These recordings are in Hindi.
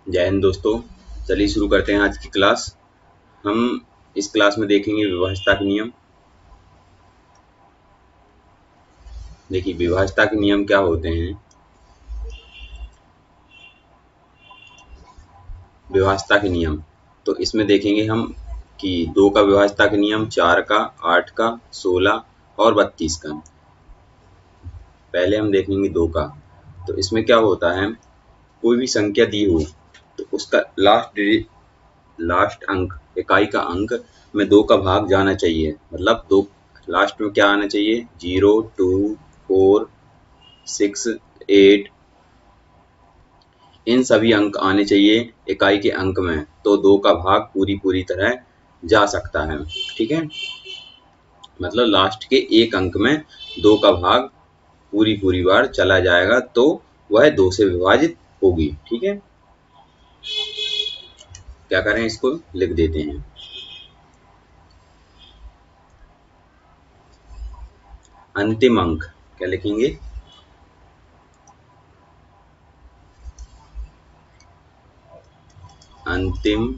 जय हिंद दोस्तों। चलिए शुरू करते हैं आज की क्लास। हम इस क्लास में देखेंगे विभाज्यता के नियम। देखिए विभाज्यता के नियम क्या होते हैं। विभाज्यता के नियम तो इसमें देखेंगे हम कि 2 का विभाज्यता के नियम, 4 का, 8 का, 16 और 32 का। पहले हम देखेंगे 2 का। तो इसमें क्या होता है, कोई भी संख्या दी हो तो उसका लास्ट अंक, इकाई का अंक में 2 का भाग जाना चाहिए। मतलब 2 लास्ट में क्या आना चाहिए, 0, 2, 4, 6, 8, इन सभी अंक आने चाहिए इकाई के अंक में, तो 2 का भाग पूरी तरह जा सकता है। ठीक है, मतलब लास्ट के एक अंक में 2 का भाग पूरी बार चला जाएगा तो वह 2 से विभाजित होगी। ठीक है, क्या करें, इसको लिख देते हैं। अंतिम अंक क्या लिखेंगे, अंतिम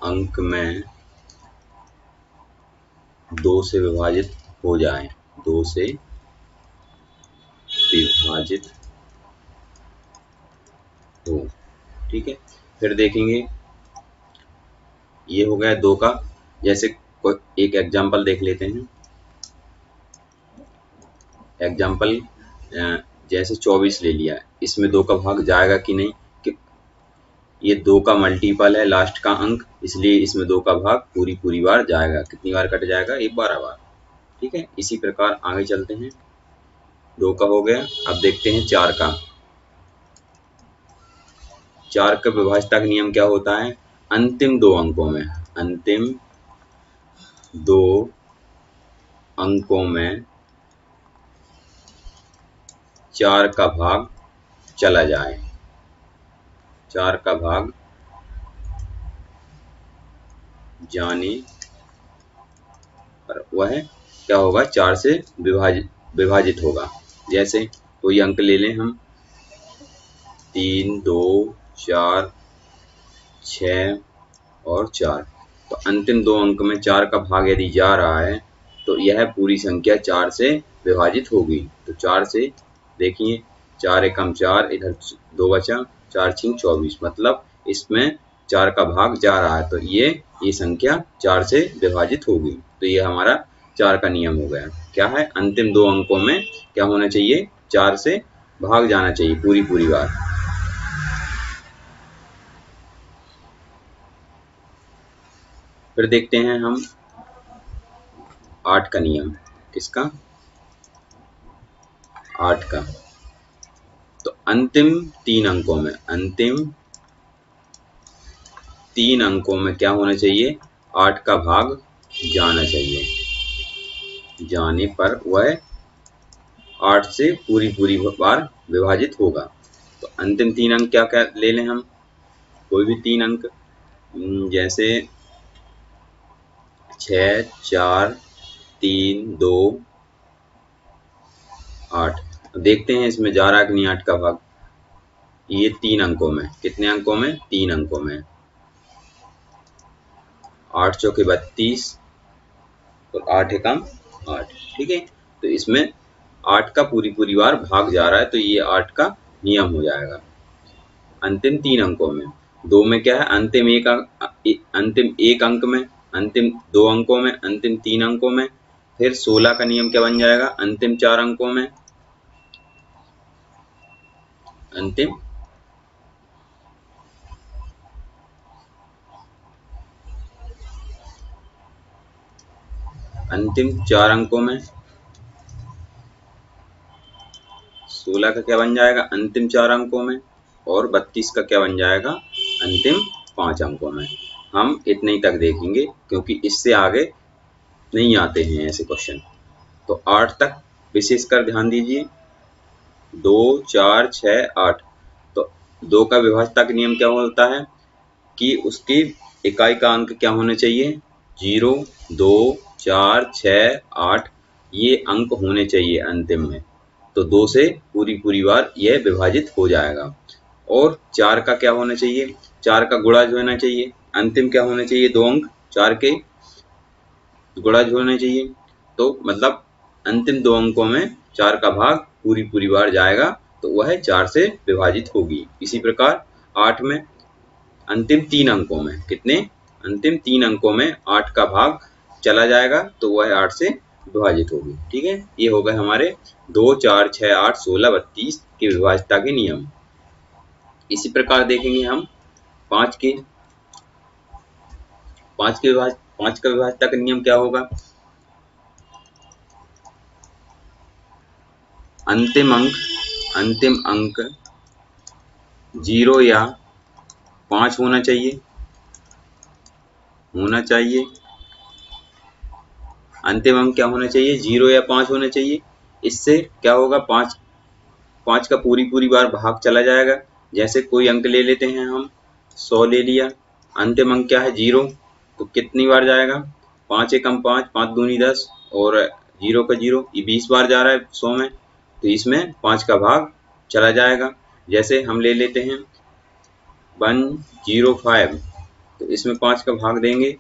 अंक में 2 से विभाजित हो जाए, 2 से विभाजित हो। ठीक है, फिर देखेंगे ये हो गया 2 का। जैसे कोई एक एग्जांपल देख लेते हैं। एग्जांपल जैसे 24 ले लिया, इसमें 2 का भाग जाएगा कि नहीं, कि ये 2 का मल्टीपल है लास्ट का अंक, इसलिए इसमें 2 का भाग पूरी बार जाएगा। कितनी बार कट जाएगा, ये 12 बार। ठीक है, इसी प्रकार आगे चलते हैं। 2 का हो गया, अब देखते हैं 4 का। 4 का विभाज्यता का नियम क्या होता है, अंतिम 2 अंकों में, अंतिम 2 अंकों में 4 का भाग चला जाए, 4 का भाग जाने पर वह क्या होगा, 4 से विभाजित होगा। जैसे कोई अंक ले लें हम, 3, 2, 4, 6 और 4। तो अंतिम 2 अंक में 4 का भाग यदि जा रहा है तो यह पूरी संख्या 4 से विभाजित होगी। तो 4 से देखिए, 4 एकम 4, इधर 2 बचा, 4 छींक 24, मतलब इसमें 4 का भाग जा रहा है तो ये संख्या 4 से विभाजित होगी। तो ये हमारा 4 का नियम हो गया। क्या है, अंतिम 2 अंकों में क्या होना चाहिए, 4 से भाग जाना चाहिए पूरी बार। फिर देखते हैं हम 8 का नियम। किसका, 8 का। तो अंतिम 3 अंकों में, अंतिम 3 अंकों में क्या होना चाहिए, 8 का भाग जाना चाहिए। जाने पर वह 8 से पूरी बार विभाजित होगा। तो अंतिम 3 अंक क्या क्या ले लें हम, कोई भी 3 अंक, जैसे 6, 4, 3, 2, 8। देखते हैं इसमें जा रहा है कि नहीं 8 का भाग। ये 3 अंकों में, कितने अंकों में, 3 अंकों में, 8 चौके 32 और 8 एकम 8। ठीक है, तो इसमें 8 का पूरी बार भाग जा रहा है तो ये 8 का नियम हो जाएगा। अंतिम 3 अंकों में, 2 में क्या है, अंतिम एक अंक में, अंतिम 2 अंकों में, अंतिम 3 अंकों में। फिर 16 का नियम क्या बन जाएगा, अंतिम 4 अंकों में, अंतिम 4 अंकों में। 16 का क्या बन जाएगा, अंतिम 4 अंकों में, और 32 का क्या बन जाएगा, अंतिम 5 अंकों में। हम इतने ही तक देखेंगे क्योंकि इससे आगे नहीं आते हैं ऐसे क्वेश्चन। तो 8 तक विशेषकर ध्यान दीजिए, 2, 4, 6, 8। तो 2 का विभाज्यता का नियम क्या होता है कि उसकी इकाई का अंक क्या होना चाहिए, 0, 2, 4, 6, 8, ये अंक होने चाहिए अंतिम में। तो 2 से पूरी बार यह विभाजित हो जाएगा। और 4 का क्या होना चाहिए, 4 का गुणा जो होना चाहिए, अंतिम क्या होना चाहिए, 2 अंक 4 के गुणा जो होना चाहिए। तो मतलब अंतिम 2 अंकों में 4 का भाग पूरी पूरी बार जाएगा तो वह 4 से विभाजित होगी। इसी प्रकार 8 में अंतिम 3 अंकों में कितने, अंतिम 3 अंकों में 8 का भाग चला जाएगा तो वह 8 से विभाजित होगी। ठीक है, ये हो गए हमारे 2, 4, 6, 8, 16, 32 की विभाज्यता के नियम। इसी प्रकार देखेंगे हम 5 के, 5 का विभाज्यता का नियम क्या होगा, अंतिम अंक 0 या 5 होना चाहिए, अंतिम अंक क्या होना चाहिए, 0 या 5 होना चाहिए। इससे क्या होगा, 5 का पूरी पूरी बार भाग चला जाएगा। जैसे कोई अंक ले लेते हैं हम, 100 ले लिया, अंतिम अंक क्या है 0, तो कितनी बार जाएगा, 5 एकम 5, 5 दूनी 10 और 0 का 0, ये 20 बार जा रहा है 100 में, तो इसमें 5 का भाग चला जाएगा। जैसे हम ले लेते हैं 105, तो इसमें 5 का भाग देंगे,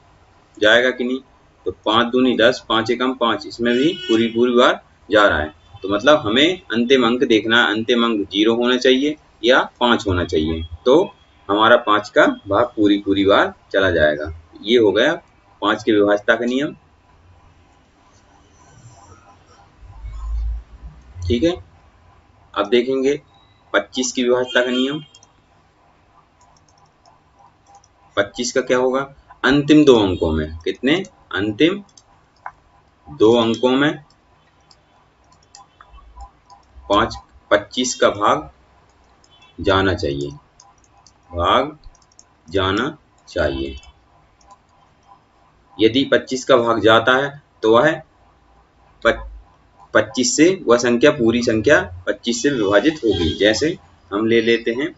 जाएगा कि नहीं, तो 5 दूनी 10, 5 एकम 5, इसमें भी पूरी पूरी बार जा रहा है। तो मतलब हमें अंतिम अंक देखना है, अंतिम अंक 0 होना चाहिए या 5 होना चाहिए, तो हमारा 5 का भाग पूरी पूरी बार चला जाएगा। ये हो गया 5 की विभाज्यता का नियम। ठीक है, अब देखेंगे 25 की विभाज्यता का नियम। 25 का क्या होगा, अंतिम 2 अंकों में कितने, अंतिम 2 अंकों में 25 का भाग जाना चाहिए, भाग जाना चाहिए। यदि 25 का भाग जाता है तो वह 25 से, वह संख्या पूरी संख्या 25 से विभाजित होगी। जैसे हम ले लेते हैं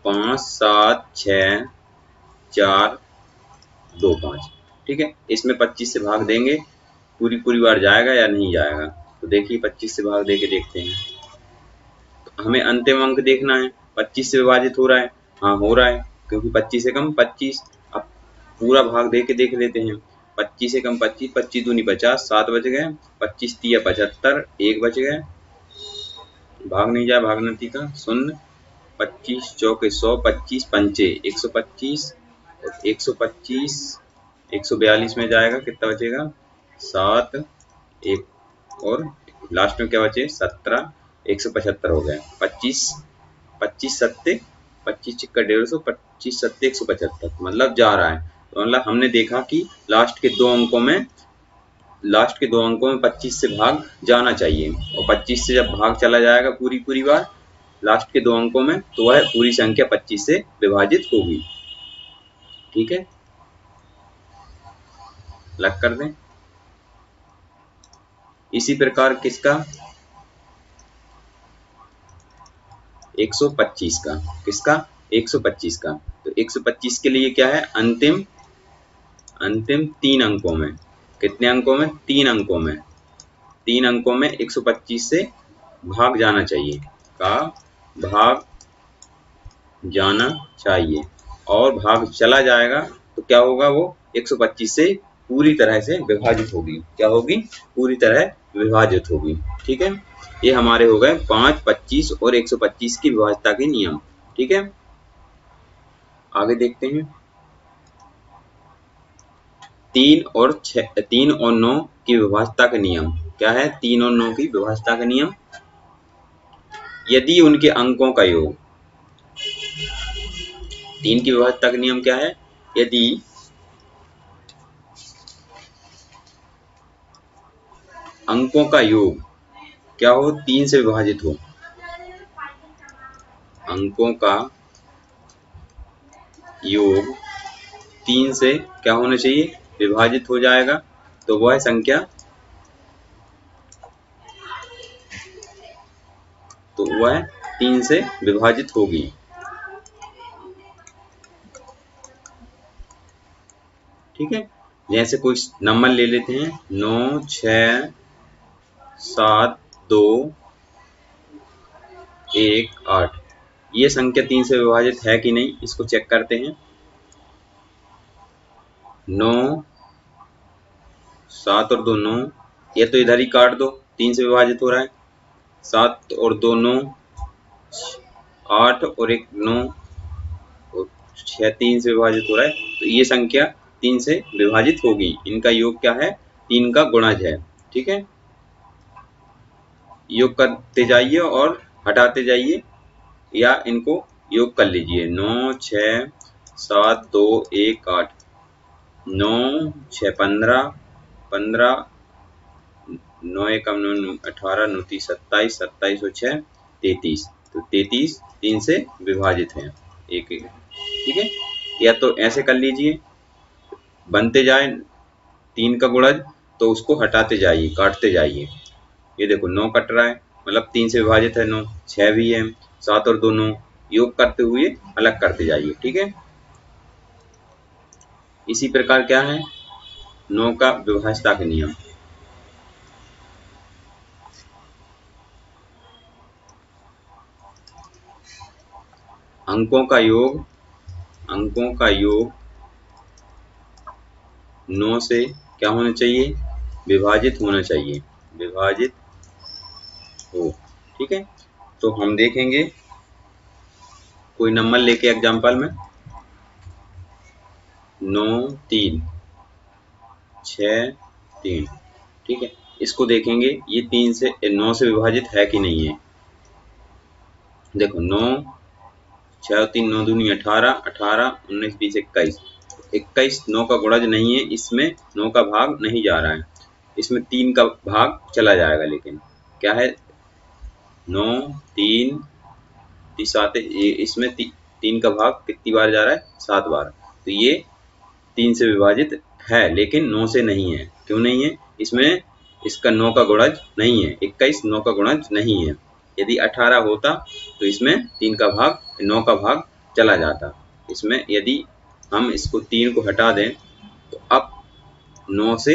5, 7, 6, 4, 2, 5। ठीक है, इसमें 25 से भाग देंगे, पूरी पूरी बार जाएगा या नहीं जाएगा। तो देखिए 25 से भाग दे के देखते हैं, तो हमें अंतिम अंक देखना है, 25 से विभाजित हो रहा है, हाँ हो रहा है, क्योंकि 25 से कम 25। अब पूरा भाग दे के देख लेते हैं, 25 से कम 25, 25 दूनी 50, 7 बच गए, 25 तिया 75, 1 बच गए, भाग नहीं जाए, भाग नहीं का 0, 25 चौके 100, 25 पंचे 125, 125 142 में जाएगा, कितना बचेगा 7, 1 और लास्ट में क्या बचे 17, 175 हो गए। 25 सत्ते 25 चिक्का 150, 25 सत्ते 175, मतलब जा रहा है। तो मतलब हमने देखा कि लास्ट के दो अंकों में 25 से भाग जाना चाहिए, और 25 से जब भाग चला जाएगा पूरी पूरी बार लास्ट के 2 अंकों में, तो वह पूरी संख्या 25 से विभाजित होगी। ठीक है, लग कर दें। इसी प्रकार किसका, 125 का, किसका 125 का। तो 125 के लिए क्या है, अंतिम 3 अंकों में, कितने अंकों में, 3 अंकों में, 3 अंकों में 125 से भाग जाना चाहिए, का भाग जाना चाहिए, और भाग चला जाएगा तो क्या होगा, वो 125 से पूरी तरह से विभाजित होगी, क्या होगी, पूरी तरह विभाजित होगी। ठीक है, ये हमारे हो गए 5, 25 और 125 की विभाज्यता के नियम। ठीक है, आगे देखते हैं 3 और 9 की विभाज्यता का नियम। क्या है 3 और 9 की विभाज्यता का नियम, यदि उनके अंकों का योग, 3 की विभाज्यता का नियम क्या है, यदि अंकों का योग क्या हो, 3 से विभाजित हो, अंकों का योग 3 से क्या होना चाहिए, विभाजित हो जाएगा, तो वह संख्या, तो वह 3 से विभाजित होगी। ठीक है, जैसे कोई नंबर ले लेते हैं 9, 6, 7, 2, 1 8। ये संख्या 3 से विभाजित है कि नहीं, इसको चेक करते हैं। 9 7 और 2 9, ये तो इधर ही काट दो, 3 से विभाजित हो रहा है। 7 और 2 9, 8 और 1 9 और 6 3 से विभाजित हो रहा है, तो ये संख्या 3 से विभाजित होगी। इनका योग क्या है, 3 का गुणज है। ठीक है, योग करते जाइए और हटाते जाइए, या इनको योग कर लीजिए। 9 6 7 2 1 8, 9 6 15, 15 9 1 9 18, 9 30 27, 27 और 6 33, तो 33 3 से विभाजित है। एक एक, ठीक है, या तो ऐसे कर लीजिए, बनते जाए 3 का गुणज, तो उसको हटाते जाइए, काटते जाइए। ये देखो 9 कट रहा है, मतलब 3 से विभाजित है 9, 6 भी है, 7 और 2 9, योग करते हुए अलग करते जाइए। ठीक है, इसी प्रकार क्या है, 9 का विभाज्यता का नियम। अंकों का योग, अंकों का योग 9 से क्या होना चाहिए, विभाजित होना चाहिए, विभाजित हो। ठीक है, तो हम देखेंगे कोई नंबर लेके एग्जांपल में, 9 3 6 3। ठीक है, इसको देखेंगे, ये 3 से 9 से विभाजित है कि नहीं है। देखो 9 6 और 3 9 दूनी 18, 18 19 20 21, 21 9 का गुणज नहीं है, इसमें 9 का भाग नहीं जा रहा है, इसमें 3 का भाग चला जाएगा। लेकिन क्या है, 9 3 7, इसमें 3 का भाग कितनी बार जा रहा है, 7 बार, तो ये 3 से विभाजित है, लेकिन 9 से नहीं है। क्यों नहीं है, इसमें इसका 9 का गुणज नहीं है, 21 9 का गुणज नहीं है। यदि 18 होता तो इसमें 3 का भाग 9 का भाग चला जाता। इसमें यदि हम इसको 3 को हटा दें तो अब 9 से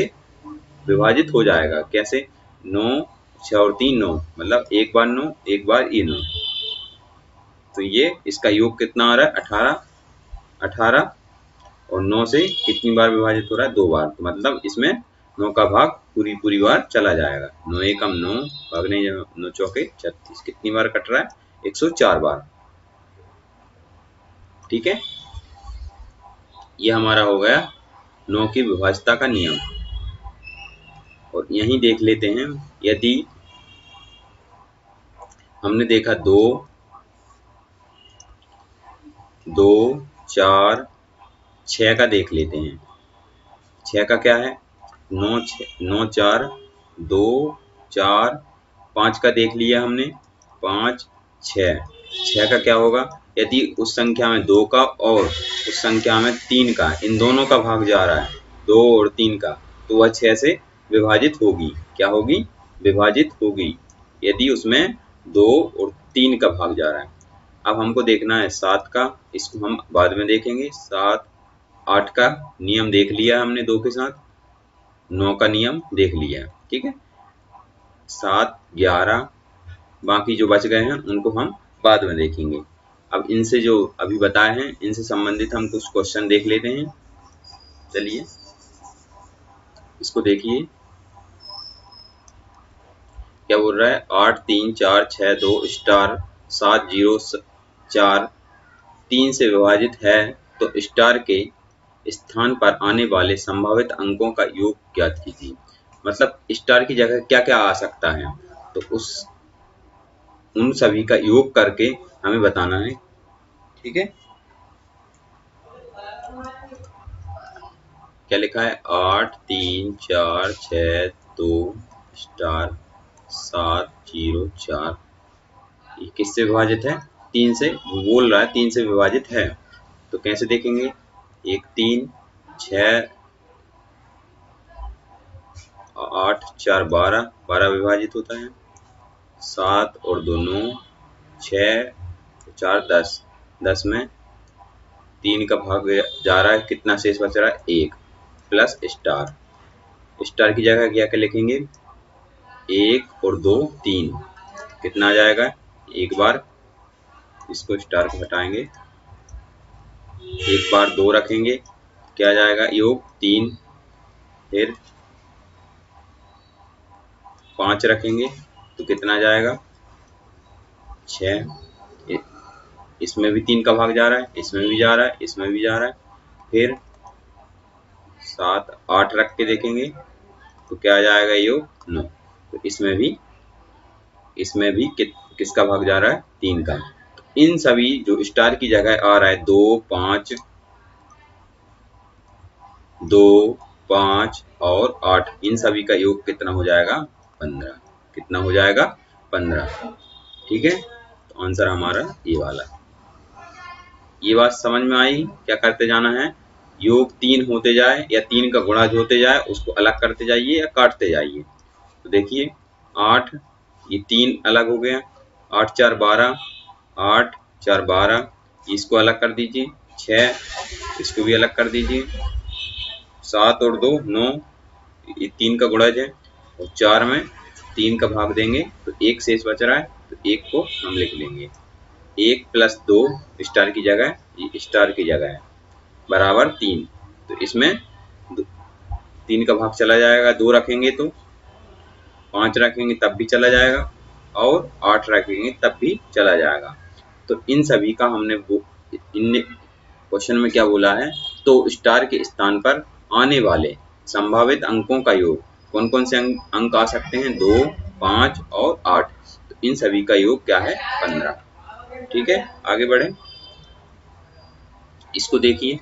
विभाजित हो जाएगा। कैसे, 9 6 और 3 9, मतलब एक बार 9 एक बार ये 9, तो ये इसका योग कितना आ रहा है, 18। 18 और 9 से कितनी बार विभाजित हो रहा है, 2 बार, तो मतलब इसमें 9 का भाग पूरी पूरी बार चला जाएगा। 9 एकम 9, भागने 9 चौके 36, कितनी बार कट रहा है, 104 बार। ठीक है, ये हमारा हो गया 9 की विभाज्यता का नियम। और यहीं देख लेते हैं, यदि हमने देखा 2 2 4 6 का देख लेते हैं। 6 का क्या है, 9 9 4 2 4 5 का देख लिया हमने, 5 6 6 का क्या होगा, यदि उस संख्या में 2 का और उस संख्या में 3 का, इन दोनों का भाग जा रहा है, 2 और 3 का, तो वह 6 से विभाजित होगी। क्या होगी, विभाजित होगी, यदि उसमें 2 और 3 का भाग जा रहा है। अब हमको देखना है 7 का, इसको हम बाद में देखेंगे। 7 8 का नियम देख लिया हमने 2 के साथ, 9 का नियम देख लिया। ठीक है, 7 11 बाकी जो बच गए हैं उनको हम बाद में देखेंगे। अब इनसे जो अभी बताए हैं, इनसे संबंधित हम कुछ क्वेश्चन देख लेते हैं। चलिए इसको देखिए, क्या बोल रहा है, 8 3 4 6 2 स्टार 7 0 4 3 से विभाजित है, तो स्टार के स्थान पर आने वाले संभावित अंकों का योग ज्ञात कीजिए। मतलब स्टार की जगह क्या क्या आ सकता है, तो उन सभी का योग करके हमें बताना है। ठीक है, क्या लिखा है, 8 3 4 6 2 स्टार 7 0 4, ये किससे विभाजित है, 3 से, बोल रहा है 3 से विभाजित है। तो कैसे देखेंगे, 1 3 6 8 4 12, 12 विभाजित होता है, 7 और 2 9, 6 4 10, 10 में 3 का भाग जा रहा है, कितना शेष बच रहा है, 1 प्लस स्टार। स्टार की जगह क्या क्या लिखेंगे, 1 और 2 3, कितना आ जाएगा, एक बार इसको स्टार को हटाएंगे, एक बार 2 रखेंगे, क्या आ जाएगा योग 3, फिर 5 रखेंगे तो कितना जाएगा 6, इसमें भी 3 का भाग जा रहा है, इसमें भी जा रहा है, इसमें भी जा रहा है, फिर 7 8 रख के देखेंगे तो क्या आ जाएगा योग 9, तो इसमें भी किसका भाग जा रहा है 3 का। तो इन सभी जो स्टार की जगह आ रहा है 2 5 2 5 और 8, इन सभी का योग कितना हो जाएगा 15, कितना हो जाएगा 15। ठीक है, तो आंसर हमारा ये वाला। ये बात समझ में आई? क्या करते जाना है, योग 3 होते जाए या 3 का गुणा जो होते जाए उसको अलग करते जाइए या काटते जाइए। तो देखिए 8, ये 3 अलग हो गया, 8 4 12, 8 4 12, इसको अलग कर दीजिए, 6 इसको भी अलग कर दीजिए, 7 और 2 9, ये 3 का गुणज है, और 4 में 3 का भाग देंगे तो 1 शेष बच रहा है, तो 1 को हम लिख लेंगे, 1 + 2 स्टार की जगह, ये स्टार की जगह है, बराबर 3। तो इसमें 3 का भाग चला जाएगा, 2 रखेंगे तो, 5 रखेंगे तब भी चला जाएगा, और 8 रखेंगे तब भी चला जाएगा। तो इन सभी का हमने इन क्वेश्चन में क्या बोला है, तो स्टार के स्थान पर आने वाले संभावित अंकों का योग, कौन कौन से अंक आ सकते हैं, 2 5 और 8, तो इन सभी का योग क्या है 15। ठीक है, आगे बढ़े, इसको देखिए,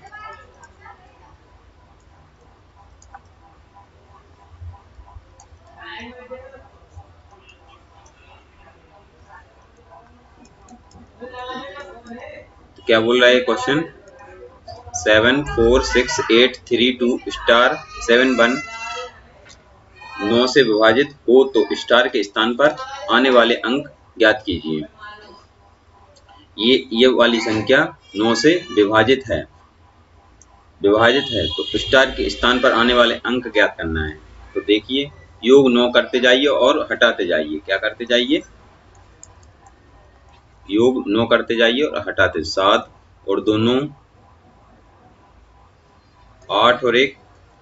तो क्या बोल रहा है क्वेश्चन, 7 4 6 8 3 2 स्टार 7 1 9 से विभाजित हो तो स्टार के स्थान पर आने वाले अंक ज्ञात कीजिए। ये वाली संख्या 9 से विभाजित है, तो स्टार के स्थान पर आने वाले अंक ज्ञात करना है। तो देखिए योग 9 करते जाइए और हटाते जाइए, क्या करते जाइए, योग 9 करते जाइए और हटाते, 7 और 2 9, 8 और 1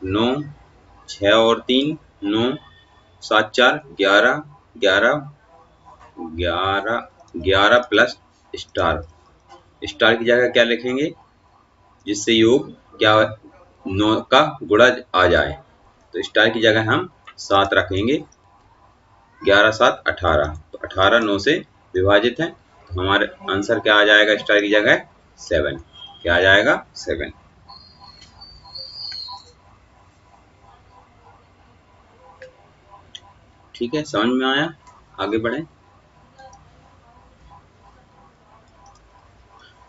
9, 6 और 3 9, 7 4 11 11 11 11 प्लस स्टार, स्टार की जगह क्या लिखेंगे जिससे योग क्या 9 का गुणज आ जाए, तो स्टार की जगह हम 7 रखेंगे, 11 7 18, तो 18 9 से विभाजित है, तो हमारे आंसर क्या आ जाएगा स्टार की जगह 7, क्या आ जाएगा 7। ठीक है, समझ में आया, आगे बढ़े,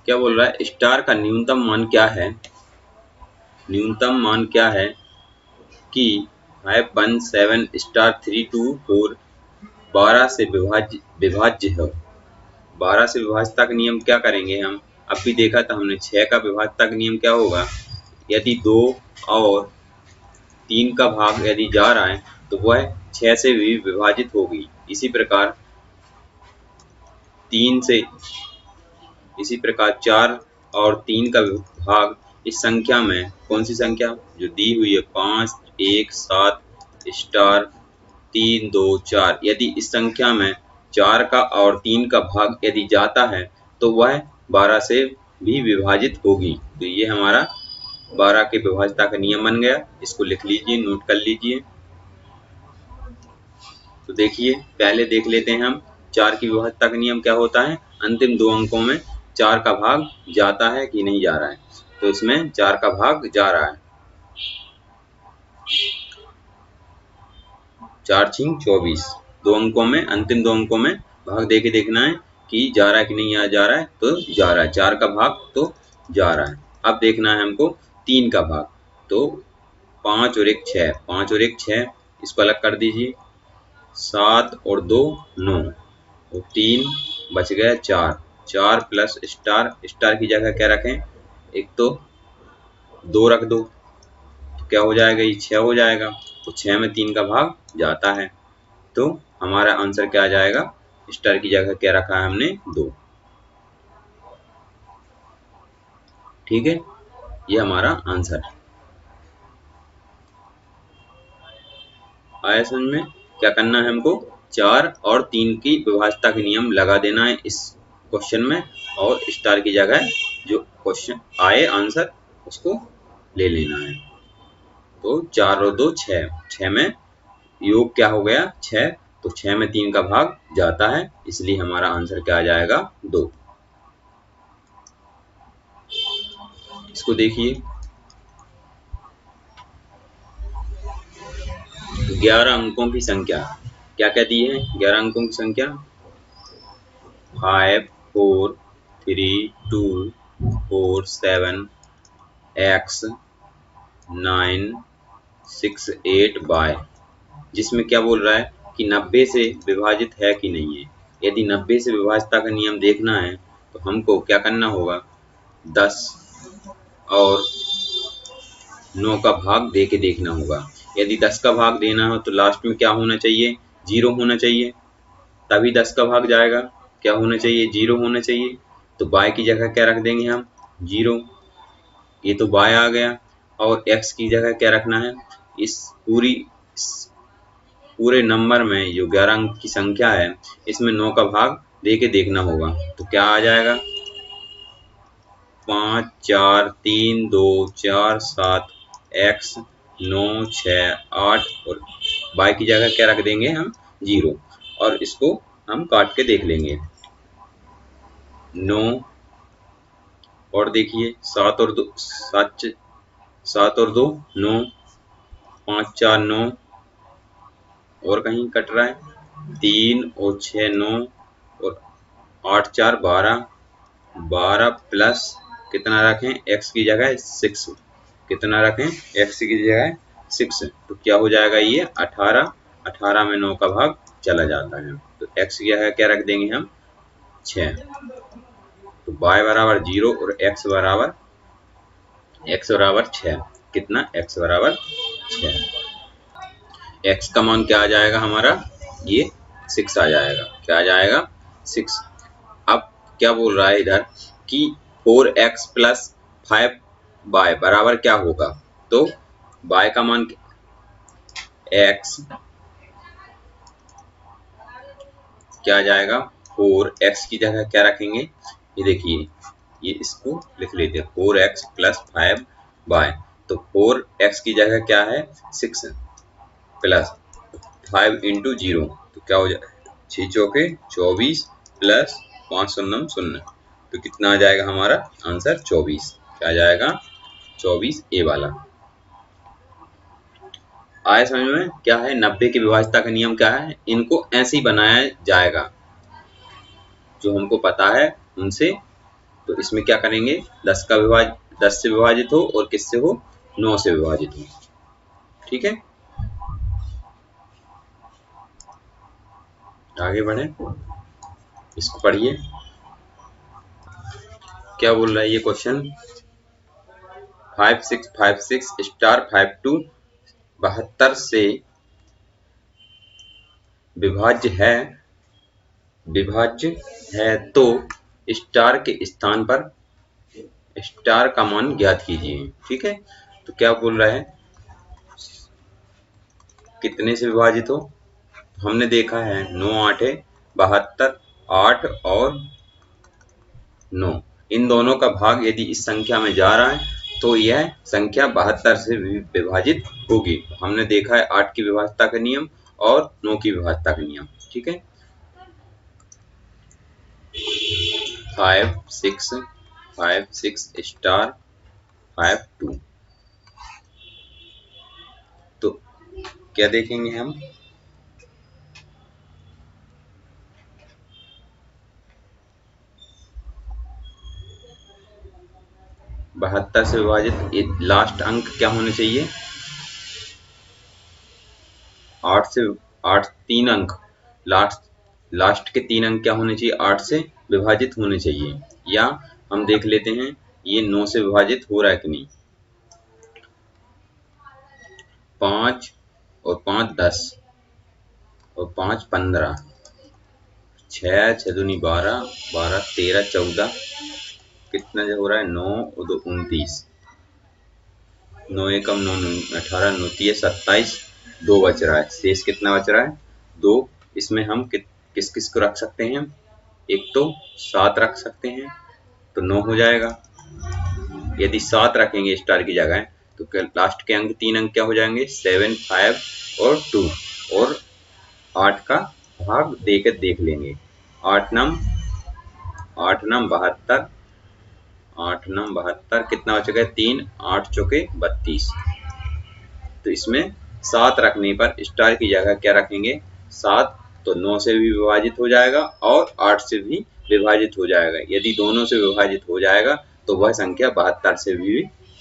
क्या बोल रहा है, स्टार का न्यूनतम मान क्या है, न्यूनतम मान क्या है कि 5 1 7 स्टार 3 2 4 12 से विभाज्य है। 12 से विभाज्यता का नियम क्या करेंगे हम, अब भी देखा था हमने, 6 का विभाज्यता का नियम क्या होगा, यदि 2 और 3 का भाग यदि जा रहा है तो वह 6 से भी विभाजित होगी। इसी प्रकार 4 और 3 का भाग इस संख्या में, कौन सी संख्या जो दी हुई है, 5 1 7 स्टार 3 2 4, यदि इस संख्या में 4 का और 3 का भाग यदि जाता है तो वह 12 से भी विभाजित होगी। तो ये हमारा 12 के विभाज्यता का नियम बन गया, इसको लिख लीजिए, नोट कर लीजिए। तो देखिए पहले देख लेते हैं हम 4 की विभाज्यता का नियम क्या होता है, अंतिम 2 अंकों में 4 का भाग जाता है कि नहीं जा रहा है, तो इसमें 4 का भाग जा रहा है, 4 6 24, 2 अंकों में, अंतिम 2 अंकों में भाग दे के देखना है कि जा रहा है कि नहीं जा रहा है, तो जा रहा है, 4 का भाग तो जा रहा है। अब देखना है हमको 3 का भाग, तो 5 और 1 6, 5 और 1 6, इसको अलग कर दीजिए, 7 और 2 9, और 3 बच गया 4, 4 प्लस स्टार, स्टार की जगह क्या रखें, एक तो 2 रख दो, तो क्या हो जाएगा, ये 6 हो जाएगा, तो 6 में 3 का भाग जाता है, तो हमारा आंसर क्या आ जाएगा स्टार की जगह क्या रखा है हमने 2। ठीक है, ये हमारा आंसर है। आया समझ में? क्या करना है हमको, 4 और 3 की विभाज्यता के नियम लगा देना है इस क्वेश्चन में, और स्टार की जगह जो क्वेश्चन आए आंसर उसको ले लेना है। तो 4 और 2 6, 6 में योग क्या हो गया 6, तो 6 में 3 का भाग जाता है, इसलिए हमारा आंसर क्या आ जाएगा 2। इसको देखिए, 11 अंकों की संख्या क्या क्या दी है, 11 अंकों की संख्या 5 4 3 2 4 7 x 9 6 8 y, जिसमें क्या बोल रहा है कि 90 से विभाजित है कि नहीं है। यदि 90 से विभाज्यता का नियम देखना है तो हमको क्या करना होगा, 10 और 9 का भाग दे के देखना होगा। यदि 10 का भाग देना हो तो लास्ट में क्या होना चाहिए, 0 होना चाहिए, तभी 10 का भाग जाएगा। क्या होना चाहिए, 0 होना चाहिए। तो y की जगह क्या रख देंगे हम, 0, ये तो y आ गया। और x की जगह क्या रखना है, इस पूरे नंबर में जो 11 अंक की संख्या है इसमें 9 का भाग दे के देखना होगा। तो क्या आ जाएगा, 5 4 3 2 4 7 x 9 6 8 और y की जगह क्या रख देंगे हम, 0, और इसको हम काट के देख लेंगे। 9 और देखिए 7 और 2 7 और 2 9, 5 4 9 और कहीं कट रहा है, 3 और 6 9 और 8 4 12, 12 प्लस कितना रखें, x की जगह 6, कितना रखें, x की जगह 6, तो क्या हो जाएगा ये 18, 18 में 9 का भाग चला जाता है, तो x की जगह क्या रख देंगे हम 6। तो y बराबर 0 और x बराबर 6, कितना, x बराबर 6, x का मान क्या आ जाएगा हमारा, ये 6 आ जाएगा। क्या आ जाएगा, 6। अब क्या बोल रहा है इधर कि 4x प्लस 5y बराबर क्या होगा, तो y का मान x क्या आ जाएगा, 4x की जगह क्या रखेंगे, ये देखिए, ये इसको लिख लेते हैं 4x प्लस 5y, तो 4x की जगह क्या है 6 प्लस 5 इंटू 0, तो क्या हो जाएगा 6 चौके 24 प्लस 5 शून्य 0, तो कितना आ जाएगा हमारा आंसर 24। क्या आ जाएगा 24 ए वाला। आया समझ में? क्या है 90 की विभाज्यता का नियम क्या है, इनको ऐसे ही बनाया जाएगा जो हमको पता है उनसे। तो इसमें क्या करेंगे, 10 से विभाजित हो और किससे हो, 9 से विभाजित हो। ठीक है, आगे बढ़े, इसको पढ़िए क्या बोल रहा है ये क्वेश्चन। 5656 स्टार 52 72 से विभाज्य है तो स्टार के स्थान पर स्टार का मान ज्ञात कीजिए। ठीक है, तो क्या बोल रहा है, कितने से विभाजित हो, हमने देखा है 9 8 72, 8 और 9, इन दोनों का भाग यदि इस संख्या में जा रहा है तो यह संख्या 72 से विभाजित होगी। हमने देखा है 8 की विभाज्यता का नियम और 9 की विभाज्यता का नियम। ठीक है, 5656 स्टार 52, तो क्या देखेंगे हम, बहत्तर से विभाजित लास्ट अंक क्या होने चाहिए, 8 से 8 3 अंक, लास्ट के 3 अंक क्या होने चाहिए, 8 से विभाजित होने चाहिए। या हम देख लेते हैं ये 9 से विभाजित हो रहा है कि नहीं, 5 और 5 10 और 5 15, छः छः दूनी 12, 12 13 14, कितना जो हो रहा है 9 और 2 29, 9 एकम 9 18, 9 3 27, 2 बच रहा है। शेष कितना बच रहा है 2। इसमें हम किस किस को रख सकते हैं, एक तो 7 रख सकते हैं तो 9 हो जाएगा। यदि 7 रखेंगे स्टार की जगह तो लास्ट के अंक 3 अंक क्या हो जाएंगे 7 5 और 2, और 8 का भाग देकर देख लेंगे। 8 नम 72, 8 नम 72, कितना बचेगा 3, 8 चौके 32। तो इसमें 7 रखने पर स्टार की जगह क्या रखेंगे 7, तो 9 से भी विभाजित हो जाएगा और 8 से भी विभाजित हो जाएगा। यदि दोनों से विभाजित हो जाएगा तो वह संख्या 72 से भी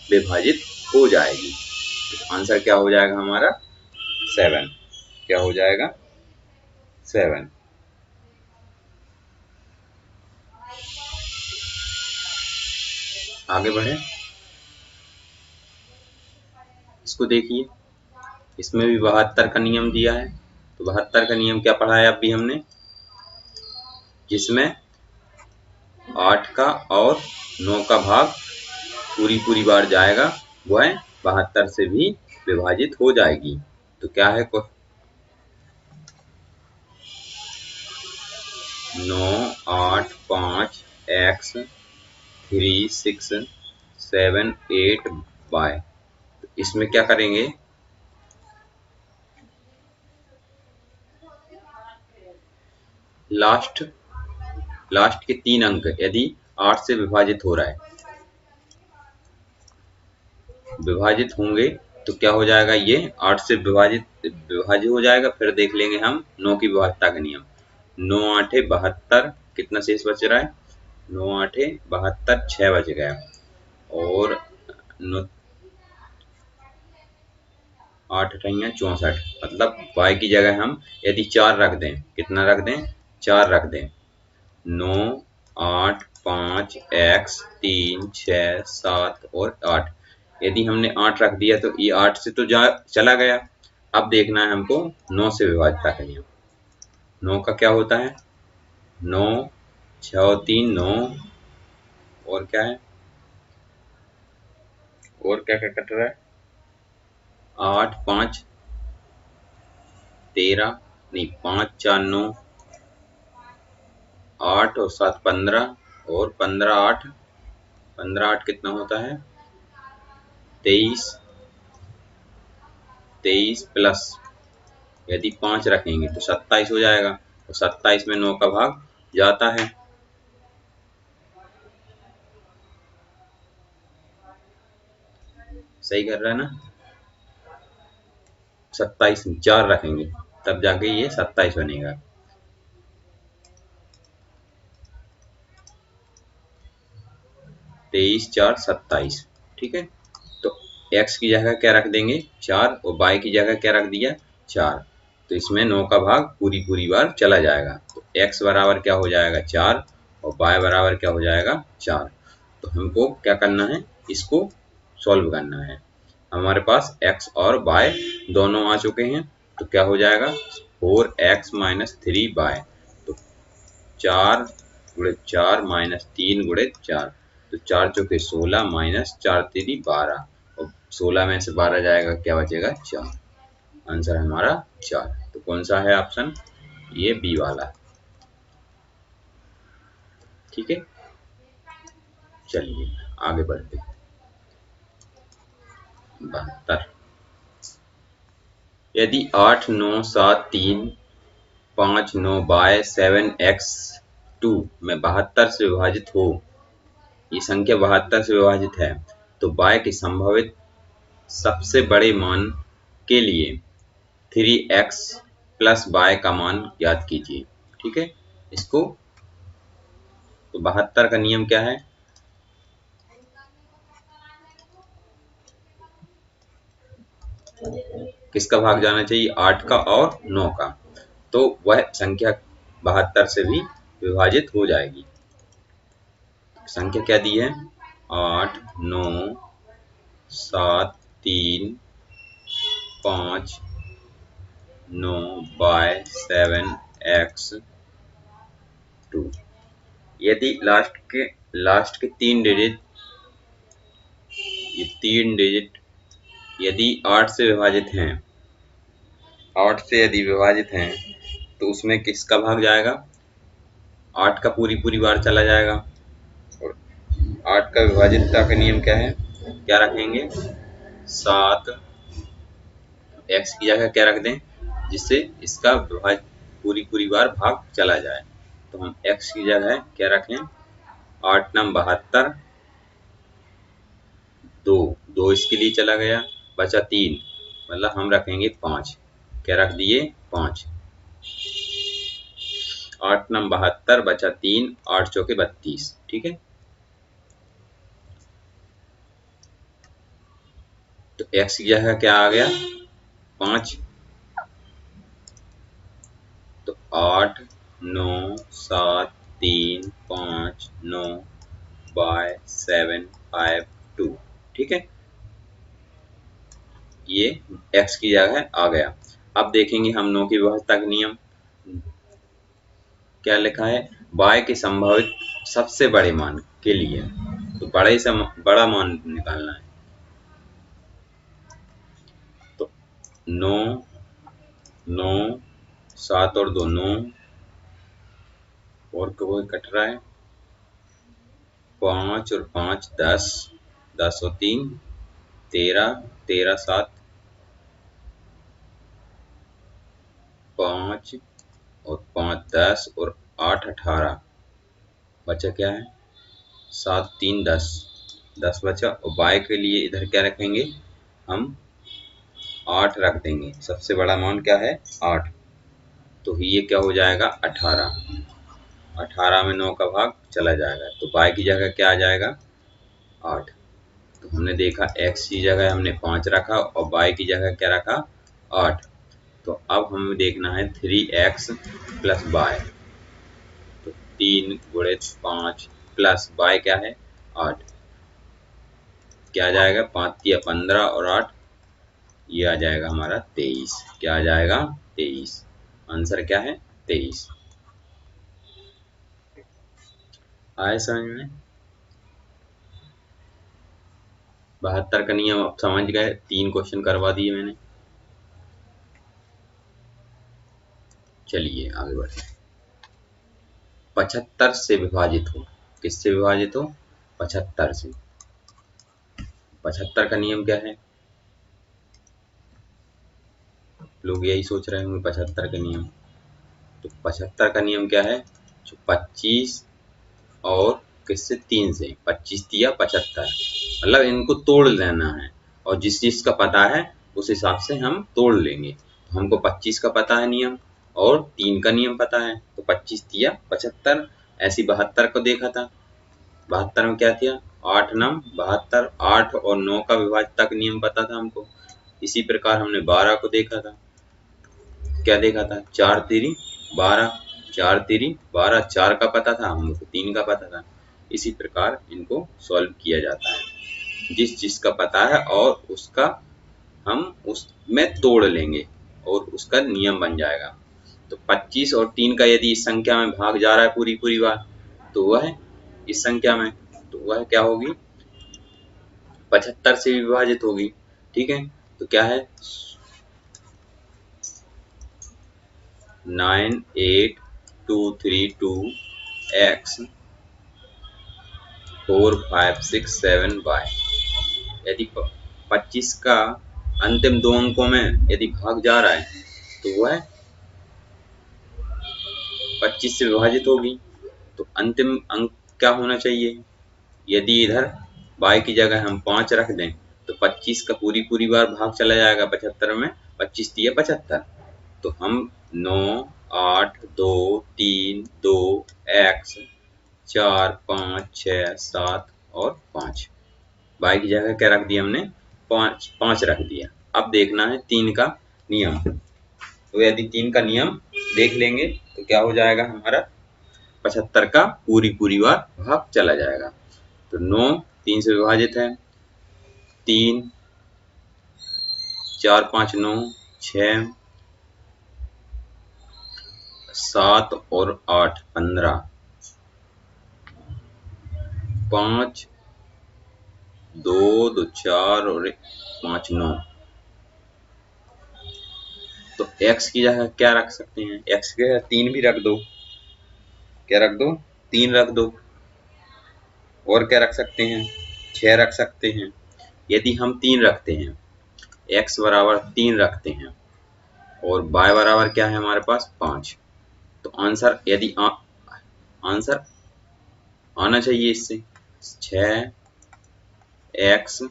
विभाजित हो जाएगी। तो आंसर क्या हो जाएगा हमारा 7। क्या हो जाएगा 7। आगे बढ़े, इसको देखिए, इसमें भी 72 का नियम दिया है। तो 72 का नियम क्या पढ़ा है अभी हमने, जिसमें 8 का और 9 का भाग पूरी बार जाएगा वह 72 से भी विभाजित हो जाएगी। तो क्या है 9 8 5 x 3 6 7 8 y। इसमें क्या करेंगे, लास्ट के 3 अंक यदि 8 से विभाजित हो रहा है, विभाजित होंगे तो क्या हो जाएगा, ये 8 से विभाजित हो जाएगा। फिर देख लेंगे हम 9 की विभाज्यता का नियम, 9 आठे 72, कितना शेष बच रहा है 9 आठे 72, 6 बच गया। और 8 अठैया 64, मतलब y की जगह हम यदि 4 रख दें, कितना रख दें 4 रख दें, 9 8 5 x 3 6 7 और 8। यदि हमने 8 रख दिया तो ये 8 से तो चला गया। अब देखना है हमको 9 से विभाज्यता का नियम। 9 का क्या होता है 9 6 और 3 9, और क्या है, और क्या क्या कट रहा है 8 5 13, नहीं 5 4 9, 8 और 7 15, और 15 8, 15 8 कितना होता है 23, 23 प्लस यदि 5 रखेंगे तो 27 हो जाएगा। तो 27 में 9 का भाग जाता है। सही कर रहा है ना, 27 में 4 रखेंगे तब जाके ये 27 बनेगा। तेईस 4 27, ठीक है। तो x की जगह क्या रख देंगे 4, और y की जगह क्या रख दिया 4। तो इसमें 9 का भाग पूरी बार चला जाएगा। तो x बराबर क्या हो जाएगा 4 और y बराबर क्या हो जाएगा 4। तो हमको क्या करना है, इसको सॉल्व करना है। हमारे पास x और y दोनों आ चुके हैं। तो क्या हो जाएगा 4x माइनस 3y। तो 4 गुणे 4 माइनस 3 गुणे 4, तो 4 चौके 16 माइनस 4 3 12, और 16 में से 12 जाएगा क्या बचेगा 4। आंसर हमारा 4। तो कौन सा है ऑप्शन, ये बी वाला, ठीक है। चलिए आगे बढ़ते हैं। 72, यदि 8 9 7 3 5 9 बाय 7 x 2 में 72 से विभाजित हो, ये संख्या 72 से विभाजित है, तो y की संभावित सबसे बड़े मान के लिए 3x प्लस y का मान ज्ञात कीजिए, ठीक है। इसको तो 72 का नियम क्या है, किसका भाग जाना चाहिए 8 का और 9 का, तो वह संख्या 72 से भी विभाजित हो जाएगी। संख्या क्या दी है 8 9 7 3 5 9 बाय 7 x 2। यदि लास्ट के 3 डिजिट, ये 3 डिजिट यदि 8 से विभाजित हैं, 8 से यदि विभाजित हैं तो उसमें किसका भाग जाएगा? 8 का पूरी बार चला जाएगा। और 8 का विभाजितता का नियम क्या है? क्या रखेंगे? 7 x की जगह क्या रख दें जिससे इसका पूरी बार भाग चला जाए। तो हम x की जगह क्या रखें? 8 नम 72, 2 इसके लिए चला गया, बचा 3, मतलब हम रखेंगे 5। क्या रख दिए? 5। 8 नम 72 बचा 3, 8 चौके 32। ठीक है, तो x की जगह क्या आ गया? 5। तो 8 9 7 3 5 9 बाय 7 5 2। ठीक है, ये x की जगह आ गया। अब देखेंगे हम 9 की विभाज्यता का नियम क्या लिखा है? y के संभावित सबसे बड़े मान के लिए, तो बड़ा मान निकालना है। तो 9 9 7 और 2 9, और कोई कट रहा है, 5 और 5 10, 10 और 3 13, 13 7 5 और 5 10 और 8 18, बचा क्या है? 7 3 10, 10 बचा। और y के लिए इधर क्या रखेंगे? हम 8 रख देंगे। सबसे बड़ा मान क्या है? 8। तो ये क्या हो जाएगा? 18। 18 में 9 का भाग चला जाएगा, तो y की जगह क्या आ जाएगा? 8। तो हमने देखा x की जगह हमने 5 रखा और y की जगह क्या रखा? 8। तो अब हमें देखना है 3x प्लस y। तो 3 गुणित 5 प्लस y क्या है? 8। क्या आ जाएगा? 5 या 15 और 8, ये आ जाएगा हमारा 23। क्या आ जाएगा? 23। आंसर क्या है? 23। आए समझ में? 72 का नियम आप समझ गए, 3 क्वेश्चन करवा दिए मैंने। चलिए आगे बढ़ते हैं। 75 से विभाजित हो, किससे विभाजित हो? 75 से। 75 का नियम क्या है? लोग यही सोच रहे होंगे 75 का नियम। तो 75 का नियम क्या है? जो 25 और किससे? 3 से, 25 तिया 75, मतलब इनको तोड़ लेना है, और जिस चीज का पता है उस हिसाब से हम तोड़ लेंगे। तो हमको 25 का पता है नियम, और 3 का नियम पता है, तो 25 तिया 75। ऐसी 72 को देखा था, 72 में क्या किया? 8 नम 72, 8 और 9 का विभाज्यता का नियम पता था हमको। इसी प्रकार हमने 12 को देखा था, क्या देखा था? 4 तिरी 12, 4 तिरी 12, 4 का पता था हमको, 3 का पता था। इसी प्रकार इनको सॉल्व किया जाता है, जिस जिसका पता है और उसका हम उसमें तोड़ लेंगे और उसका नियम बन जाएगा। तो 25 और 3 का यदि इस संख्या में भाग जा रहा है पूरी बार, तो वह इस संख्या में, तो वह क्या होगी? 75 से विभाजित होगी। ठीक है, तो क्या है? 9 8 2 3 2 x 4 5 6 7 y। यदि 25 का अंतिम 2 अंकों में यदि भाग जा रहा है, तो वह 25 से विभाजित होगी। तो अंतिम अंक क्या होना चाहिए? यदि इधर y की जगह हम 5 रख दें, तो 25 का पूरी बार भाग चला जाएगा 75 में, 25 तिया 75। तो हम 9 8 2 3 2 x 4 5 6 7 और 5, y की जगह क्या रख दिया हमने? 5 रख दिया। अब देखना है 3 का नियम। तो यदि 3 का नियम देख लेंगे तो क्या हो जाएगा हमारा? 75 का पूरी बार भाग चला जाएगा। तो 9 3 से विभाजित है, 3 4 5 9 6 7 और 8 15, 5 2 2 4 और 5 9। तो x की जगह क्या रख सकते हैं? x की जगह 3 भी रख दो। क्या रख दो? 3 रख दो। और क्या रख सकते हैं? 6 रख सकते हैं। यदि हम 3 रखते हैं, x बराबर 3 रखते हैं और y बराबर क्या है हमारे पास? 5, तो आंसर यदि आंसर आना चाहिए इससे 6x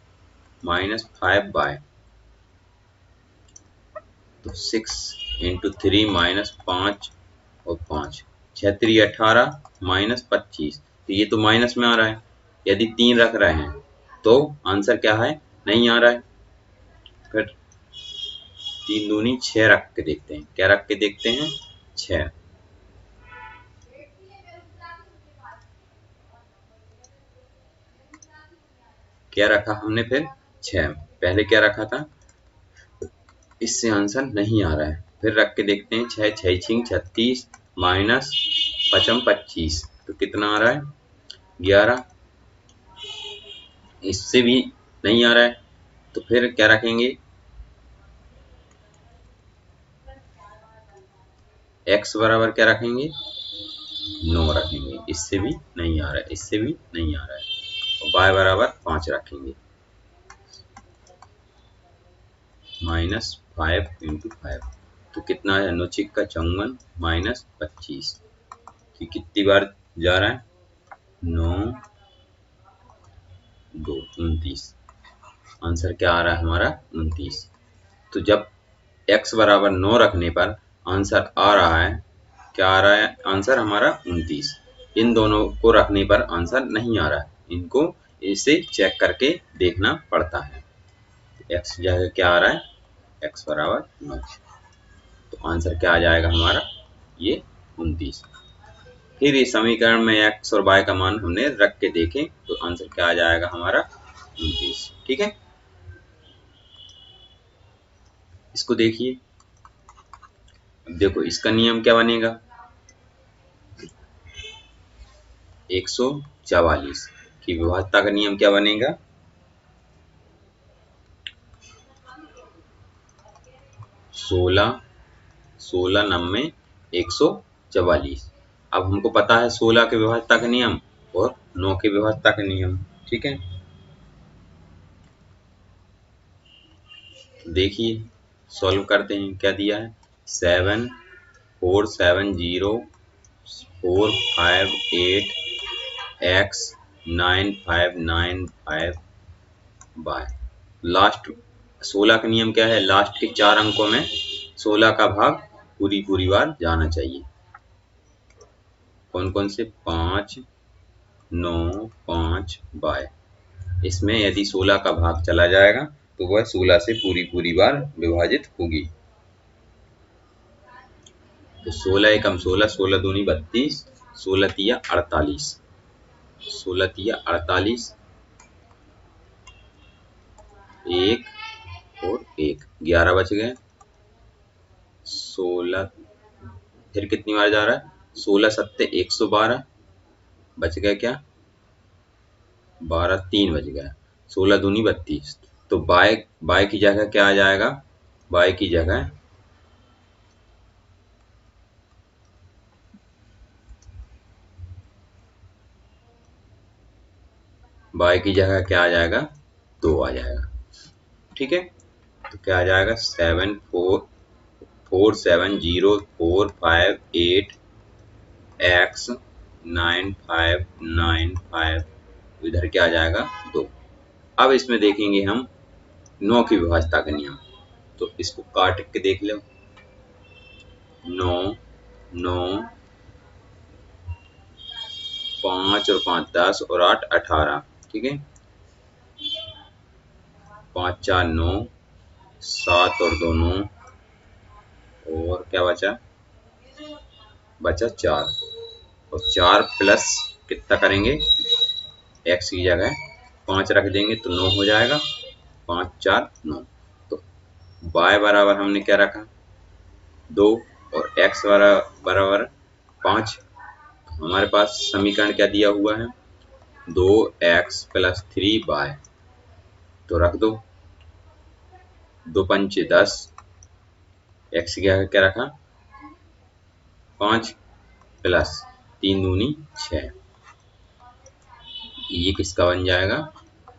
माइनस 5y, तो 6 इंटू 3 माइनस 5 और 5, 6 3 18 माइनस 25, तो ये तो माइनस में आ रहा है। यदि 3 रख रहे हैं तो आंसर क्या है? नहीं आ रहा है। फिर 3 दूनी 6 रख के देखते हैं। क्या रख के देखते हैं? 6। क्या रखा हमने फिर? 6। पहले क्या रखा था? इससे आंसर नहीं आ रहा है। फिर रख के देखते हैं 6 6 36 माइनस 5 25, तो कितना आ रहा है? 11। इससे भी नहीं आ रहा है, तो फिर क्या रखेंगे? x बराबर क्या रखेंगे? 9 रखेंगे। इससे भी नहीं आ रहा है, इससे भी नहीं आ रहा है। और y बराबर 5 रखेंगे। माइनस 5 इंटू 5, तो कितना है? 9 6 54 माइनस 25, कि कितनी बार जा रहा है? 9 2 29। आंसर क्या आ रहा है हमारा? 29। तो जब x बराबर 9 रखने पर आंसर आ रहा है, क्या आ रहा है? आंसर हमारा 29। इन दोनों को रखने पर आंसर नहीं आ रहा है, इनको इसे चेक करके देखना पड़ता है। x की जगह क्या आ रहा है? x बराबर 9, तो आंसर क्या आ जाएगा हमारा? ये 29। फिर इस समीकरण में x और y का मान हमने रख के देखें, तो आंसर क्या आ जाएगा हमारा? 29। ठीक है, इसको देखिए। अब देखो इसका नियम क्या बनेगा? 144 की विभाज्यता का नियम क्या बनेगा? 16 9 144। अब हमको पता है 16 के विभाज्यता का नियम और 9 के विभाज्यता का नियम। ठीक है, देखिए सॉल्व करते हैं। क्या दिया है? 7 4 7 0 4 5 8 x 9 5 9 5 y। लास्ट 16 का नियम क्या है? लास्ट के 4 अंकों में 16 का भाग पूरी बार जाना चाहिए। कौन कौन से? 5 9 5 y। इसमें यदि 16 का भाग चला जाएगा तो वह 16 से पूरी बार विभाजित होगी। तो 16 एकम 16, 16 दूनी 32, 16 तिया 48, 16 तिया 48, 1 और 1, 11 बच गए। 16 फिर कितनी बार जा रहा है? 16 सत्ते 112, बच गया क्या? 12 3 बच गया। 16 दूनी 32, तो बाय की जगह क्या आ जाएगा? बाय की जगह क्या आ जाएगा? 2 आ जाएगा। ठीक है, तो क्या आ जाएगा? 7 4 4 7 0 4 5 8 x 9 5 9 5, इधर क्या आ जाएगा? 2। अब इसमें देखेंगे हम 9 की विभाज्यता का नियम, तो इसको काट के देख लो। 9 9 5 और 5 10 और 8 18। ठीक है, 5 4 9, 7 और 2 9, और क्या बचा? 4, और 4 प्लस कितना करेंगे? x की जगह 5 रख देंगे तो 9 हो जाएगा। 5 4 9, तो y बराबर हमने क्या रखा? 2 और x बराबर 5। हमारे पास समीकरण क्या दिया हुआ है? 2x + 3y, तो रख दो। 2 पंचे 10, x क्या रखा 5 प्लस 3 दूनी 6, ये किसका बन जाएगा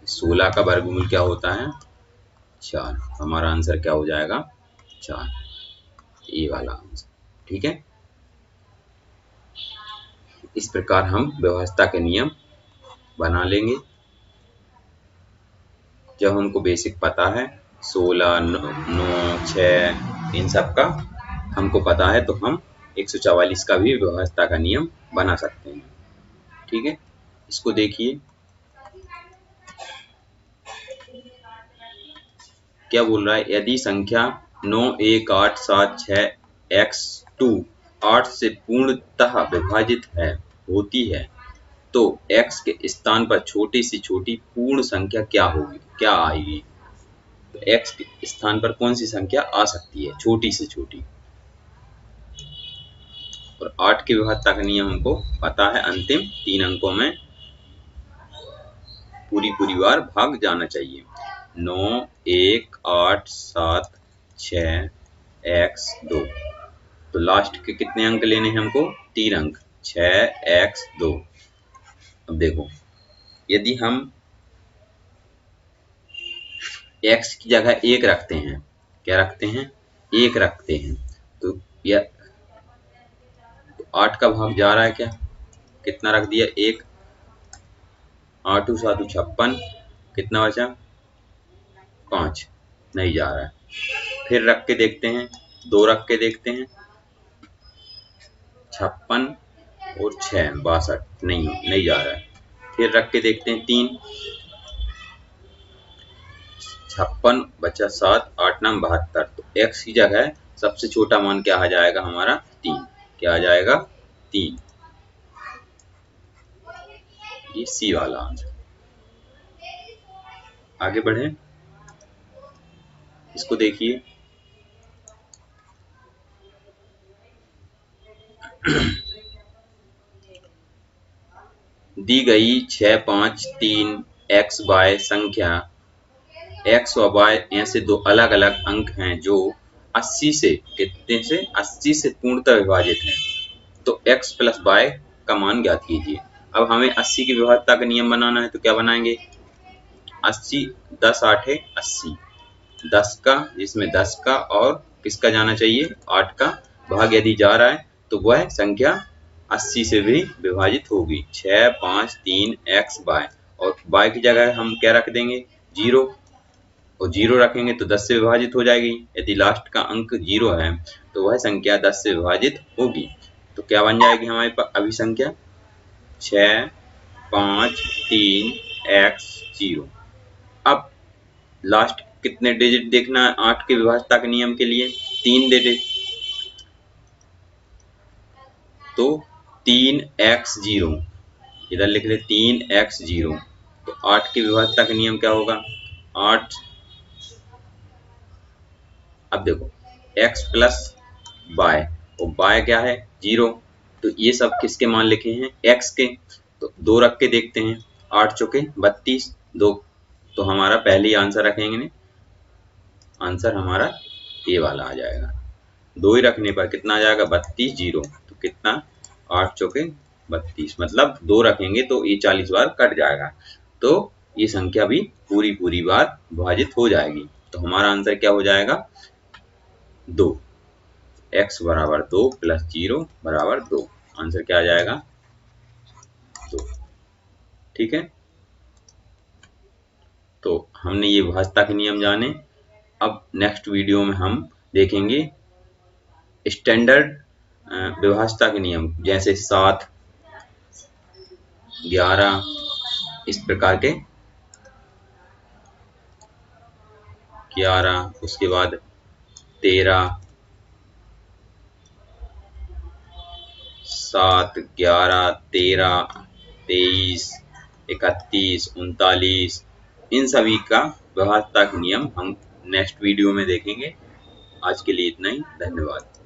16 का वर्गमूल क्या होता है 4। हमारा आंसर क्या हो जाएगा 4, ये वाला आंसर। ठीक है, इस प्रकार हम व्यवस्था के नियम बना लेंगे। जब हमको बेसिक पता है 16, 9, 6 इन सब का हमको पता है, तो हम 144 का भी व्यवस्था का नियम बना सकते हैं। ठीक है, इसको देखिए क्या बोल रहा है। यदि संख्या 9, 1, 8, 7, 6 x2 8 से पूर्णतः विभाजित होती है, तो x के स्थान पर छोटी से छोटी पूर्ण संख्या क्या होगी, क्या आएगी। तो x के स्थान पर कौन सी संख्या आ सकती है छोटी से छोटी। और 8 की विभाज्यता का नियम हमको पता है, अंतिम 3 अंकों में पूरी बार भाग जाना चाहिए। 9, 1, 8, 7, 6 x2, तो लास्ट के कितने अंक लेने हैं हमको 3 अंक, 6 x2। अब देखो यदि हम x की जगह 1 रखते हैं, क्या रखते हैं 1 रखते हैं, तो यह 8 का भाग जा रहा है, क्या कितना रख दिया 1, 8 7 56, कितना बचा 5, नहीं जा रहा है। फिर रख के देखते हैं, 2 रख के देखते हैं, 56 और 6 62, नहीं जा रहा है। फिर रख के देखते हैं 3, 56 बचा 7, 8 9 72, तो x की जगह सबसे छोटा मान क्या आ जाएगा हमारा 3, क्या आ जाएगा 3, ये सी वाला आंसर। आगे बढ़े, इसको देखिए दी गई 6, 5, 3 x y संख्या x व y ऐसे दो अलग अलग अंक हैं जो 80 से कितने से 80 से पूर्णतः विभाजित हैं, तो x + y का मान ज्ञात कीजिए। अब हमें 80 की विभाज्यता का नियम बनाना है, तो क्या बनाएंगे 80 10 8 80, 10 का जिसमें 10 का और किसका जाना चाहिए 8 का भाग यदि जा रहा है, तो वह संख्या 80 से भी विभाजित होगी। 6, 5, 3 x y, और y की जगह हम क्या रख देंगे 0, और 0 रखेंगे तो 10 से विभाजित हो जाएगी। यदि लास्ट का अंक 0 है तो वह संख्या 10 से विभाजित होगी। तो क्या बन जाएगी हमारे पास अभी संख्या 6, 5, 3 x 0। अब लास्ट कितने डिजिट देखना है 8 के विभाज्यता के नियम के लिए 3 डिजिट, तो 3x0 इधर लिख ले 3x0, तो 8 की विभाज्यता का नियम क्या होगा 8। अब देखो x + y, और y क्या है 0, तो ये सब किसके मान लिखे हैं x के, तो 2 रख के देखते हैं, 8 चौके 32, 2, तो हमारा पहले ही आंसर रखेंगे, आंसर हमारा ये वाला आ जाएगा। 2 ही रखने पर कितना आ जाएगा 32 0, तो कितना 8 चौके 32, मतलब 2 रखेंगे तो ये 40 बार कट जाएगा, तो ये संख्या भी पूरी बार विभाजित हो जाएगी। तो हमारा आंसर क्या हो जाएगा 2, x बराबर 2 + 0 बराबर 2, आंसर क्या आ जाएगा 2। ठीक है, तो हमने ये विभाज्यता के नियम जाने। अब नेक्स्ट वीडियो में हम देखेंगे स्टैंडर्ड विभाज्यता के नियम, जैसे 7, 11 इस प्रकार के 11, उसके बाद 13, 7, 11, 13, 23, 31, 39, इन सभी का विभाज्यता के नियम हम नेक्स्ट वीडियो में देखेंगे। आज के लिए इतना ही, धन्यवाद।